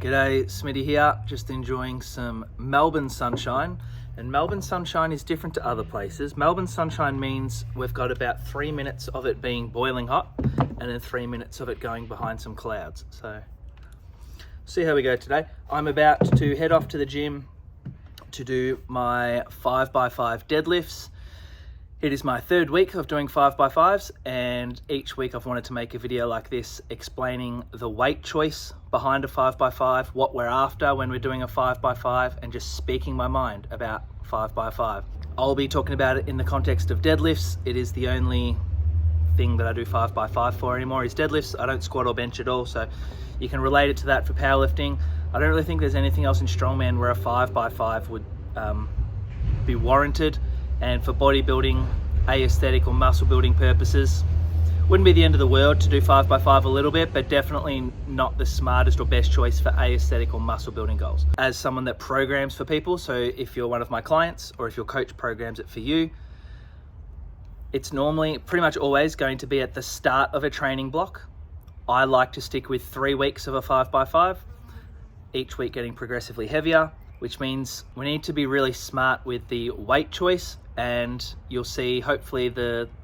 G'day, Smitty here, just enjoying some Melbourne sunshine. And Melbourne sunshine is different to other places. Melbourne sunshine means we've got about 3 minutes of it being boiling hot and then 3 minutes of it going behind some clouds. So see how we go today. I'm about to head off to the gym to do my 5x5 deadlifts. It is my third week of doing 5x5s, and each week I've wanted to make a video like this explaining the weight choice behind a 5x5, what we're after when we're doing a 5x5, and just speaking my mind about 5x5. I'll be talking about it in the context of deadlifts. It is the only thing that I do 5x5 for anymore is deadlifts. I don't squat or bench at all, so you can relate it to that for powerlifting. I don't really think there's anything else in strongman where a 5x5 would be warranted. And for bodybuilding, aesthetic or muscle building purposes, wouldn't be the end of the world to do 5x5 a little bit, but definitely not the smartest or best choice for aesthetic or muscle building goals. As someone that programs for people, so if you're one of my clients or if your coach programs it for you, it's normally pretty much always going to be at the start of a training block. I like to stick with 3 weeks of a 5x5, each week getting progressively heavier, which means we need to be really smart with the weight choice. And you'll see hopefully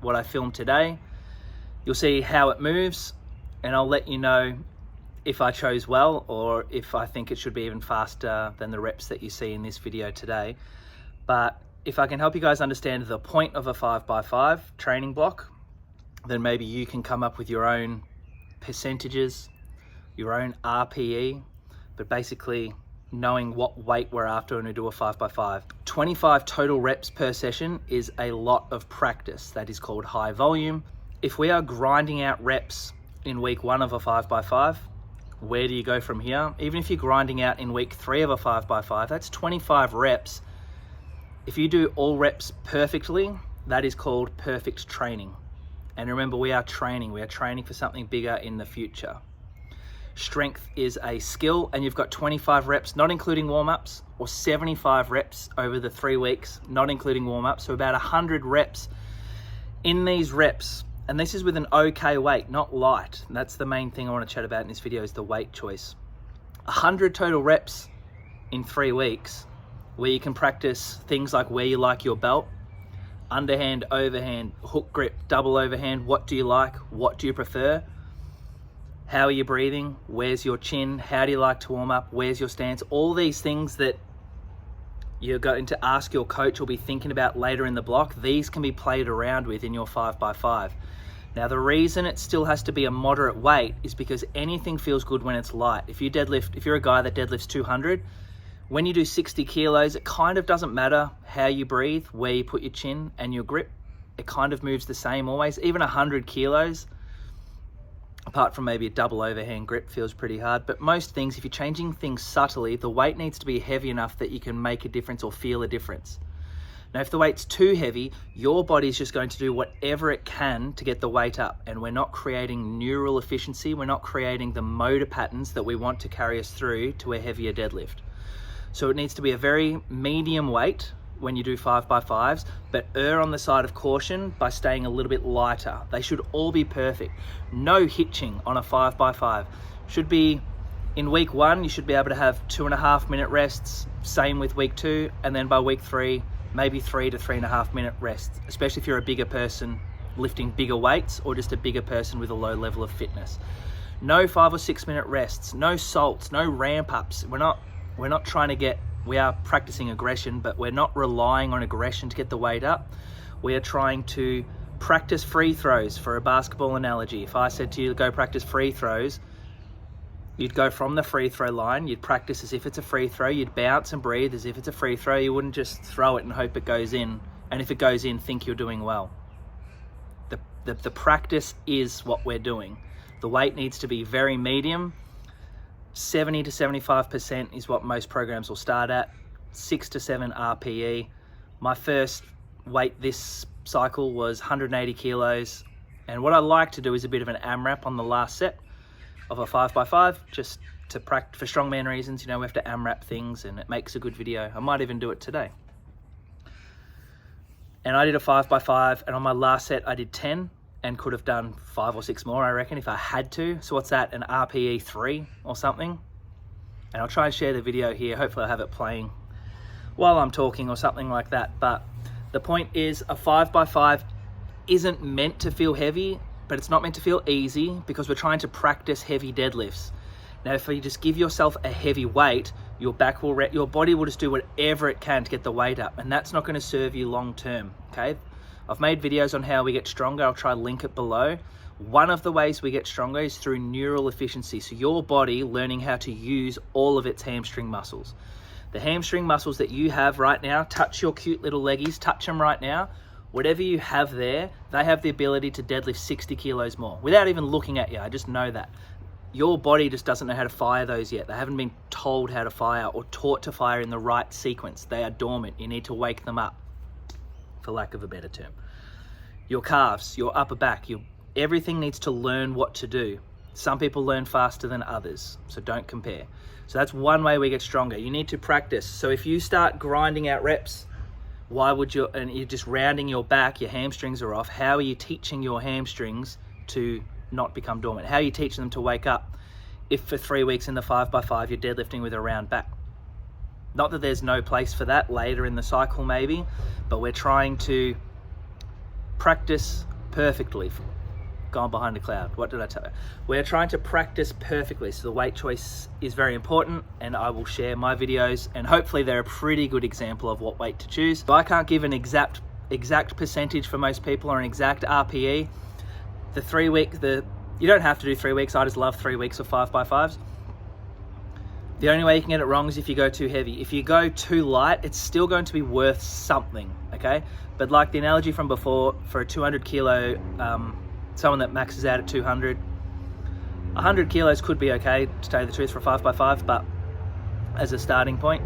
what I filmed today, you'll see how it moves, and I'll let you know if I chose well or if I think it should be even faster than the reps that you see in this video today. But if I can help you guys understand the point of a 5x5 training block, then maybe you can come up with your own percentages, your own RPE, but basically knowing what weight we're after when we do a 5x5. 25 total reps per session is a lot of practice. That is called high volume. If we are grinding out reps in week 1 of a 5x5, where do you go from here? Even if you're grinding out in week 3 of a 5x5, that's 25 reps. If you do all reps perfectly, that is called perfect training. And remember, we are training for something bigger in the future. Strength is a skill, and you've got 25 reps, not including warm-ups, or 75 reps over the 3 weeks, not including warm-ups, so about 100 reps. In these reps, and this is with an okay weight, not light, and that's the main thing I want to chat about in this video is the weight choice. 100 total reps in 3 weeks, where you can practice things like where you like your belt, underhand, overhand, hook grip, double overhand, what do you like, what do you prefer? How are you breathing? Where's your chin? How do you like to warm up? Where's your stance? All these things that you're going to ask your coach or be thinking about later in the block, these can be played around with in your 5x5. Now, the reason it still has to be a moderate weight is because anything feels good when it's light. If you're a guy that deadlifts 200, when you do 60 kilos, it kind of doesn't matter how you breathe, where you put your chin and your grip. It kind of moves the same always. Even 100 kilos, apart from maybe a double overhand grip, feels pretty hard. But most things, if you're changing things subtly, the weight needs to be heavy enough that you can make a difference or feel a difference. Now, if the weight's too heavy, your body's just going to do whatever it can to get the weight up. And we're not creating neural efficiency. We're not creating the motor patterns that we want to carry us through to a heavier deadlift. So it needs to be a very medium weight when you do 5x5s, but err on the side of caution by staying a little bit lighter. They should all be perfect. No hitching on a 5x5. Should be in week 1, you should be able to have 2.5 minute rests, same with week 2, and then by week 3, maybe 3 to 3.5 minute rests, especially if you're a bigger person lifting bigger weights or just a bigger person with a low level of fitness. No 5 or 6 minute rests, no salts, no ramp ups. We're not trying to get, we are practicing aggression, but we're not relying on aggression to get the weight up. We are trying to practice free throws. For a basketball analogy, if I said to you, go practice free throws, you'd go from the free throw line, you'd practice as if it's a free throw, you'd bounce and breathe as if it's a free throw. You wouldn't just throw it and hope it goes in. And if it goes in, think you're doing well. The practice is what we're doing. The weight needs to be very medium. 70 to 75% is what most programs will start at, 6 to 7 RPE. My first weight this cycle was 180 kilos. And what I like to do is a bit of an AMRAP on the last set of a 5x5, just to practice for strongman reasons. You know, we have to AMRAP things and it makes a good video. I might even do it today. And I did a 5x5, and on my last set I did 10. and could have done 5 or 6 more, I reckon, if I had to. So what's that, an RPE 3 or something? and I'll try and share the video here. Hopefully I'll have it playing while I'm talking or something like that. But the point is, a 5x5 isn't meant to feel heavy, but it's not meant to feel easy, because we're trying to practice heavy deadlifts. Now, if you just give yourself a heavy weight, your body will just do whatever it can to get the weight up, and that's not going to serve you long term. Okay, I've made videos on how we get stronger. I'll try to link it below. One of the ways we get stronger is through neural efficiency. So your body learning how to use all of its hamstring muscles. The hamstring muscles that you have right now, touch your cute little leggies, touch them right now. Whatever you have there, they have the ability to deadlift 60 kilos more without even looking at you. I just know that. Your body just doesn't know how to fire those yet. They haven't been told how to fire or taught to fire in the right sequence. They are dormant. You need to wake them up, for lack of a better term. Your calves, your upper back, everything needs to learn what to do. Some people learn faster than others, so don't compare. So that's one way we get stronger. You need to practice. So if you start grinding out reps, and you're just rounding your back, your hamstrings are off, how are you teaching your hamstrings to not become dormant? How are you teaching them to wake up if for 3 weeks in the 5x5 you're deadlifting with a round back? Not that there's no place for that later in the cycle maybe, but we're trying to practice perfectly. Gone behind a cloud. What did I tell you? We're trying to practice perfectly, so the weight choice is very important, and I will share my videos, and hopefully they're a pretty good example of what weight to choose. So I can't give an exact percentage for most people or an exact RPE. You don't have to do 3 weeks. I just love 3 weeks of 5x5s. The only way you can get it wrong is if you go too heavy. If you go too light, it's still going to be worth something, okay? But like the analogy from before, for a 200 kilo, someone that maxes out at 200, 100 kilos could be okay, to tell you the truth, for a 5x5, but as a starting point.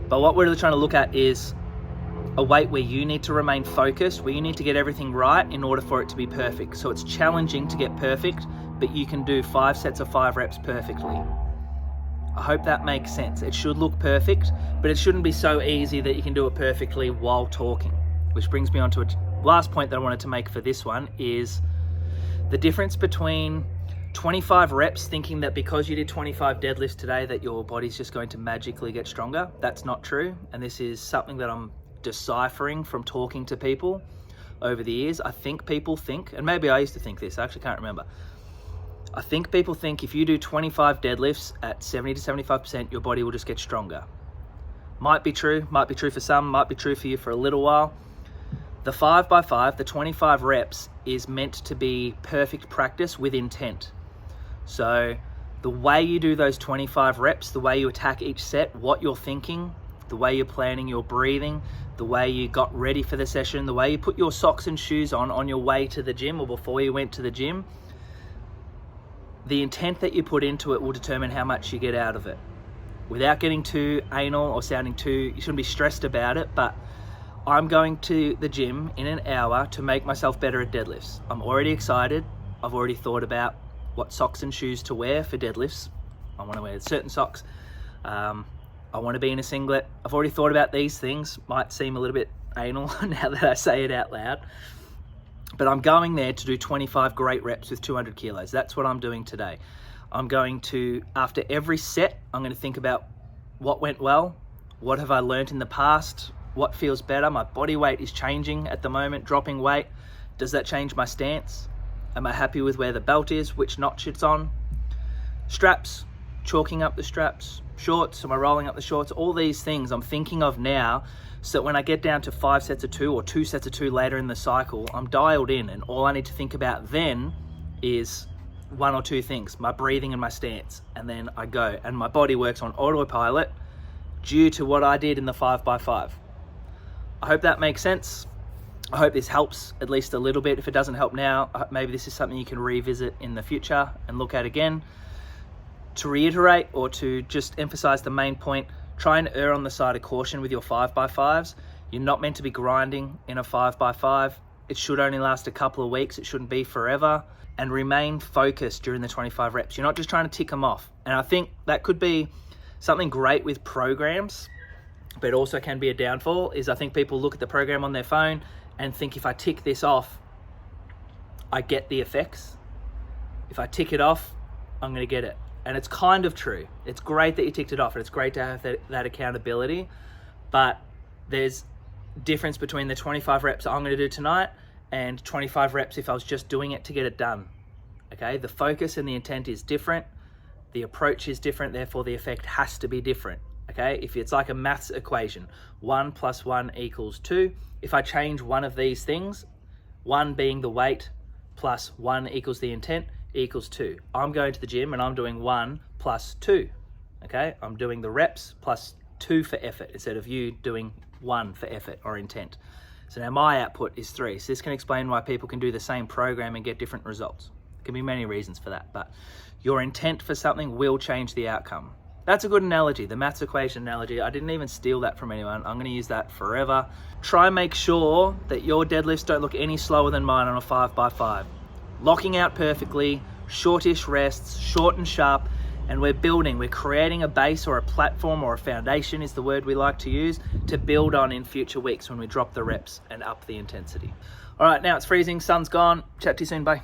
But what we're really trying to look at is a weight where you need to remain focused, where you need to get everything right in order for it to be perfect. So it's challenging to get perfect, but you can do 5 sets of 5 reps perfectly. I hope that makes sense. It should look perfect, but it shouldn't be so easy that you can do it perfectly while talking. Which brings me on to a last point that I wanted to make for this one, is the difference between 25 reps, thinking that because you did 25 deadlifts today that your body's just going to magically get stronger. That's not true, and this is something that I'm deciphering from talking to people over the years. I think people think, and maybe I used to think this, I actually can't remember. I think people think if you do 25 deadlifts at 70 to 75%, your body will just get stronger. Might be true for some, might be true for you for a little while. The 5x5, the 25 reps, is meant to be perfect practice with intent. So the way you do those 25 reps, the way you attack each set, what you're thinking, the way you're planning your breathing, the way you got ready for the session, the way you put your socks and shoes on your way to the gym or before you went to the gym, the intent that you put into it will determine how much you get out of it. Without getting too anal or sounding you shouldn't be stressed about it, but I'm going to the gym in an hour to make myself better at deadlifts. I'm already excited. I've already thought about what socks and shoes to wear for deadlifts. I want to wear certain socks. I want to be in a singlet. I've already thought about these things. Might seem a little bit anal now that I say it out loud. But I'm going there to do 25 great reps with 200 kilos. That's what I'm doing today. I'm going to, after every set, I'm going to think about what went well, what have I learned in the past, what feels better. My body weight is changing at the moment, dropping weight. Does that change my stance? Am I happy with where the belt is, which notch it's on? Straps, chalking up the straps. Shorts, am I rolling up the shorts? All these things I'm thinking of now, so that when I get down to 5 sets of 2 or 2 sets of 2 later in the cycle, I'm dialed in, and all I need to think about then is 1 or 2 things, my breathing and my stance, and then I go, and my body works on autopilot due to what I did in the 5x5. I hope that makes sense. I hope this helps at least a little bit. If it doesn't help now, maybe this is something you can revisit in the future and look at again. To reiterate, or to just emphasize the main point, try and err on the side of caution with your 5x5s. You're not meant to be grinding in a 5x5. It should only last a couple of weeks. It shouldn't be forever. And remain focused during the 25 reps. You're not just trying to tick them off. And I think that could be something great with programs, but also can be a downfall, is I think people look at the program on their phone and think, if I tick this off, I get the effects. If I tick it off, I'm going to get it. And it's kind of true. It's great that you ticked it off, and it's great to have that accountability, but there's difference between the 25 reps I'm gonna do tonight and 25 reps if I was just doing it to get it done, okay? The focus and the intent is different. The approach is different, therefore the effect has to be different, okay? If it's like a maths equation, 1 + 1 = 2. If I change one of these things, 1 being the weight plus 1 equals the intent equals 2. I'm going to the gym and I'm doing 1 + 2, okay? I'm doing the reps plus 2 for effort instead of you doing 1 for effort or intent. So now my output is 3. So this can explain why people can do the same program and get different results. There can be many reasons for that, but your intent for something will change the outcome. That's a good analogy, the maths equation analogy. I didn't even steal that from anyone. I'm gonna use that forever. Try and make sure that your deadlifts don't look any slower than mine on a 5x5. Locking out perfectly, shortish rests, short and sharp, and we're creating a base or a platform or a foundation is the word we like to use to build on in future weeks when we drop the reps and up the intensity. All right, now it's freezing, sun's gone. Chat to you soon, bye.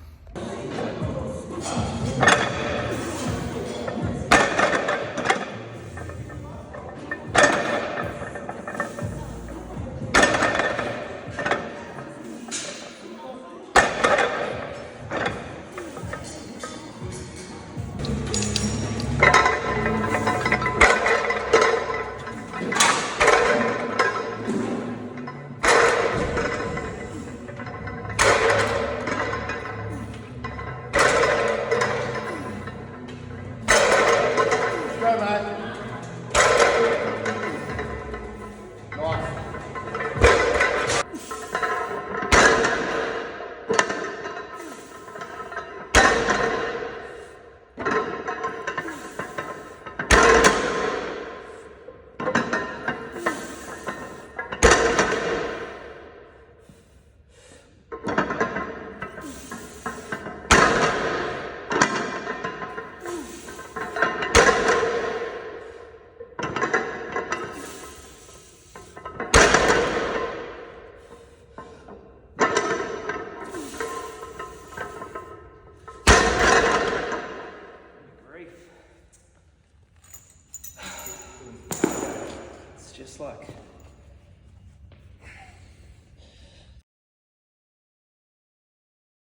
Go, mate. Nice. It's just like